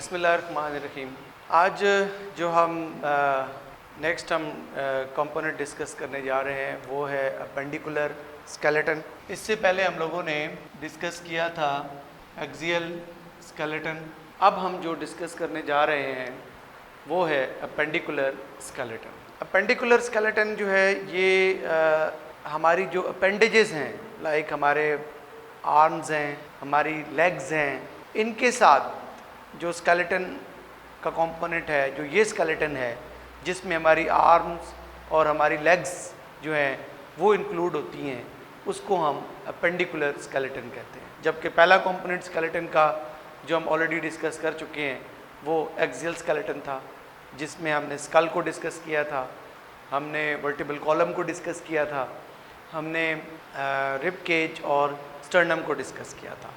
बिस्मिल्लाहिर्रहमानिर्रहीम। आज जो हम नेक्स्ट कंपोनेंट डिस्कस करने जा रहे हैं वो है अपेंडिकुलर स्केलेटन। इससे पहले हम लोगों ने डिस्कस किया था एक्सियल स्केलेटन। अब हम जो डिस्कस करने जा रहे हैं वो है अपेंडिकुलर स्केलेटन। अपेंडिकुलर स्केलेटन जो है ये हमारी जो अपेंडेजेस हैं, लाइक हमारे आर्म्स हैं, हमारी लेग्स हैं, इनके साथ जो स्केलेटन का कंपोनेंट है, जो ये स्केलेटन है जिसमें हमारी आर्म्स और हमारी लेग्स जो हैं वो इंक्लूड होती हैं, उसको हम अपेंडिकुलर स्केलेटन कहते हैं। जबकि पहला कंपोनेंट स्केलेटन का जो हम ऑलरेडी डिस्कस कर चुके हैं वो एक्सियल स्केलेटन था, जिसमें हमने स्कल को डिस्कस किया था, हमने वर्टिब्रल कॉलम को डिस्कस किया था, हमने रिब केज और स्टर्नम को डिस्कस किया था।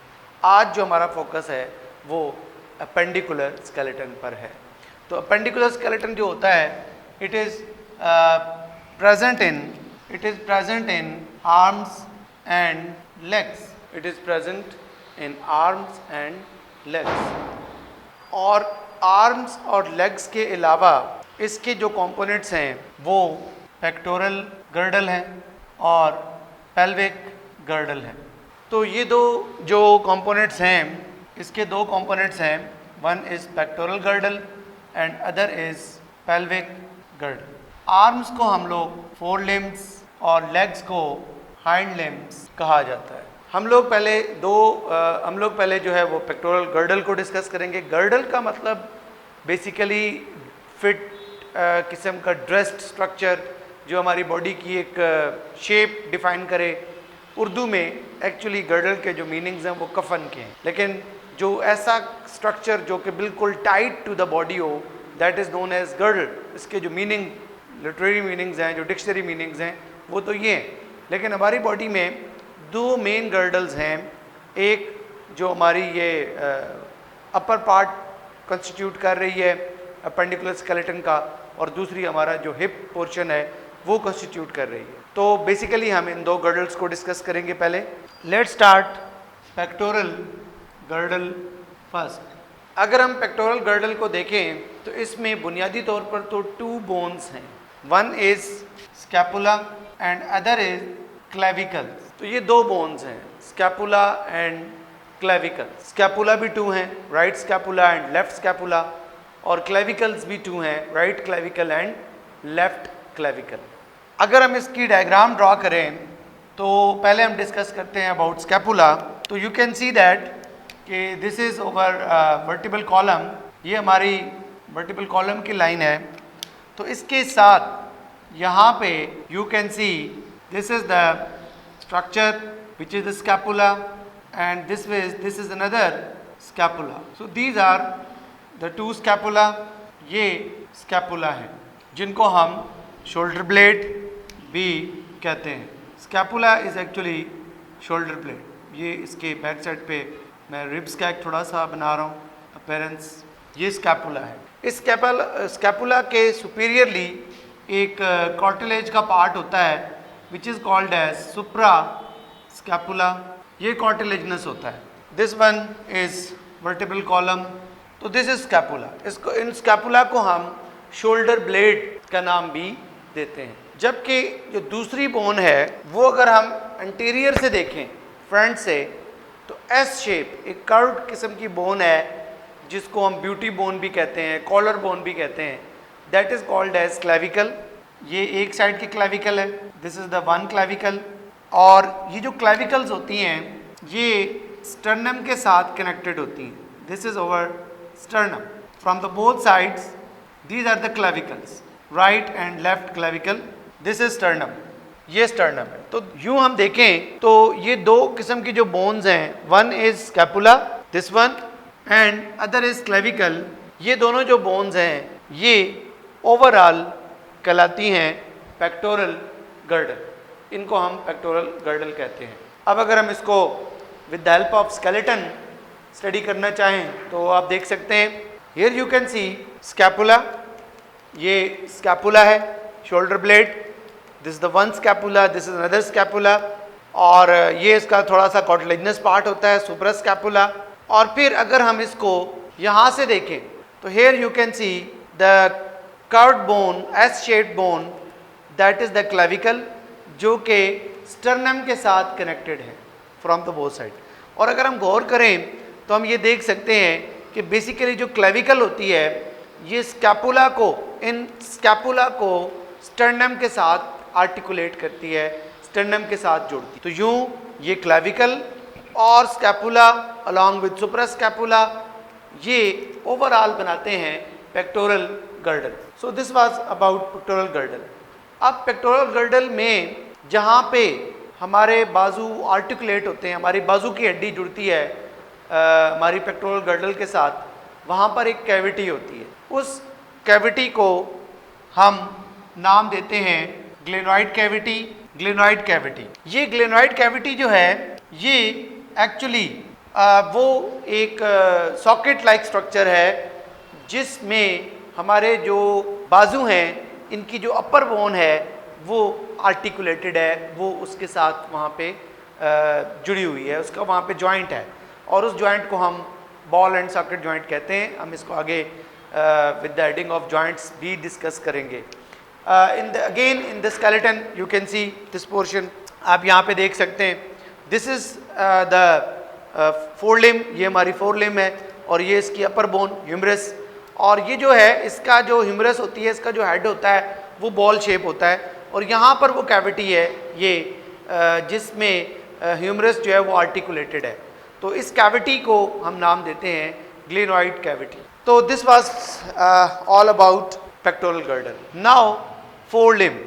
आज जो हमारा फोकस है वो अपेंडिकुलर स्केलेटन पर है। तो अपेंडिकुलर स्केलेटन जो होता है it is present in arms and legs. It is present in arms and legs. और आर्म्स और लेग्स के अलावा इसके जो कंपोनेंट्स हैं वो पेक्टोरल गर्डल हैं और पेल्विक गर्डल हैं। तो ये दो जो कंपोनेंट्स हैं, इसके दो कंपोनेंट्स हैं, one is pectoral girdle and other is pelvic girdle. Arms को हम लोग फोर लिम्स और लेग्स को हाइंड लिम्स कहा जाता है। हम लोग पहले जो है वो पेक्टोरल गर्डल को डिस्कस करेंगे। गर्डल का मतलब बेसिकली फिट किस्म का ड्रेस्ड स्ट्रक्चर जो हमारी बॉडी की एक शेप डिफाइन करे। उर्दू में एक्चुअली गर्डल के जो मीनिंग्स हैं वो कफन के हैं, लेकिन जो ऐसा स्ट्रक्चर जो कि बिल्कुल टाइट टू द बॉडी हो, that is known as girdle. इसके जो मीनिंग लिटरेरी मीनिंग्स हैं, जो डिक्शनरी मीनिंग्स हैं वो तो ये हैं, लेकिन हमारी बॉडी में दो मेन गर्डल्स हैं। एक जो हमारी ये अपर पार्ट कंस्टिट्यूट कर रही है अपेंडिकुलर स्केलेटन का, और दूसरी हमारा जो हिप पोर्शन है वो कंस्टिट्यूट कर रही है। तो बेसिकली हम इन दो गर्डल्स को डिस्कस करेंगे। पहले let's start pectoral girdle first. अगर हम पेक्टोरल गर्डल को देखें तो इसमें बुनियादी तौर पर तो टू बोन्स हैं, one is scapula and other is clavicle. तो ये दो बोन्स हैं, स्कैपुला एंड क्लेविकल। स्कैपुला भी टू हैं, right scapula and left scapula, और क्लेविकल्स भी टू हैं, right clavicle and left clavicle. अगर हम इसकी डायग्राम ड्रॉ करें तो पहले हम डिस्कस करते हैं अबाउट स्कैपुला। तो यू कैन सी दैट कि this is over vertebral column, ये हमारी वर्टिब्रल कॉलम की लाइन है। तो इसके साथ यहाँ पे you can see this is the structure which is the scapula and this is another scapula. So these are the two scapula. ये स्कैपुला है जिनको हम शोल्डर ब्लेड भी कहते हैं। Scapula is actually shoulder blade. ये इसके बैक साइड पे मैं रिब्स का एक थोड़ा सा बना रहा हूँ अपीयरेंस। ये स्कैपुला है। इस स्कैपुला के सुपीरियरली एक कार्टिलेज का पार्ट होता है which is called as supra scapula. ये कार्टिलेजनस होता है। This one is vertebral column. तो दिस इज स्कैपुला। इन स्कैपुला को हम शोल्डर ब्लेड का नाम भी देते हैं। जबकि जो दूसरी बोन है वो अगर हम एंटीरियर से देखें, फ्रंट से, तो एस शेप एक कर्व्ड किस्म की बोन है जिसको हम ब्यूटी बोन भी कहते हैं, कॉलर बोन भी कहते हैं। That is called as clavicle. ये एक साइड की क्लेविकल है, this is the one clavicle. और ये जो क्लेविकल्स होती हैं ये स्टर्नम के साथ कनेक्टेड होती हैं। This is over sternum from the both sides. These are the clavicles, right and left clavicle. This is sternum. ये sternum है। तो यूं हम देखें तो ये दो किस्म की जो bones हैं, one is scapula, this one, and other is clavicle। ये दोनों जो bones हैं ये overall कहलाती हैं pectoral girdle। इनको हम pectoral girdle कहते हैं। अब अगर हम इसको with the help of skeleton study करना चाहें तो आप देख सकते हैं, here you can C scapula. ये स्कैपुला है, shoulder blade, this the one scapula, this is another scapula, और ये इसका थोड़ा सा कार्टिलेजनस पार्ट होता है, सुप्रा स्कैपुला। और फिर अगर हम इसको यहाँ से देखें तो here you can see the curved bone, S-shaped bone, that is the clavicle, जो कि sternum के साथ connected है from the both side। और अगर हम गौर करें तो हम ये देख सकते हैं कि बेसिकली जो क्लेविकल होती है ये स्कैपुला को स्टर्नम के साथ आर्टिकुलेट करती है, स्टर्नम के साथ जोड़ती है। तो यूं ये क्लेविकल और स्कैपुला अलॉन्ग विद सुप्रास्कैपुला ये ओवरऑल बनाते हैं pectoral girdle. So this was about pectoral girdle. अब पेक्टोरल गर्डल में जहाँ पे हमारे बाजू आर्टिकुलेट होते हैं, हमारी बाजू की हड्डी जुड़ती है हमारी पेक्टोरल गर्डल के साथ, वहाँ पर एक कैविटी होती है। उस कैविटी को हम नाम देते हैं ग्लेनॉइड कैविटी। ग्लेनॉइड कैविटी, ये ग्लेनॉइड कैविटी जो है ये एक्चुअली वो एक सॉकेट लाइक स्ट्रक्चर है जिसमें हमारे जो बाजू हैं इनकी जो अपर बोन है वो आर्टिकुलेटेड है, वो उसके साथ वहाँ पे जुड़ी हुई है, उसका वहाँ पे जॉइंट है और उस जॉइंट को हम बॉल एंड सॉकेट जॉइंट कहते हैं। हम इसको आगे with the heading of joints भी डिस्कस करेंगे। Again in the skeleton you can see this portion, आप यहाँ पे देख सकते हैं दिस इज़ द फोरलिम, ये हमारी फोरलिम है और ये इसकी अपर बोन ह्यूमरस, और ये जो है इसका जो ह्यूमरस होती है इसका जो हेड होता है वो बॉल शेप होता है और यहाँ पर वो कैविटी है ये जिसमें ह्यूमरस जो है वो आर्टिकुलेटेड है। तो इस कैविटी को हम नाम देते हैं ग्लेनॉइड कैविटी। तो this was all about pectoral girdle. Now फोरलिम।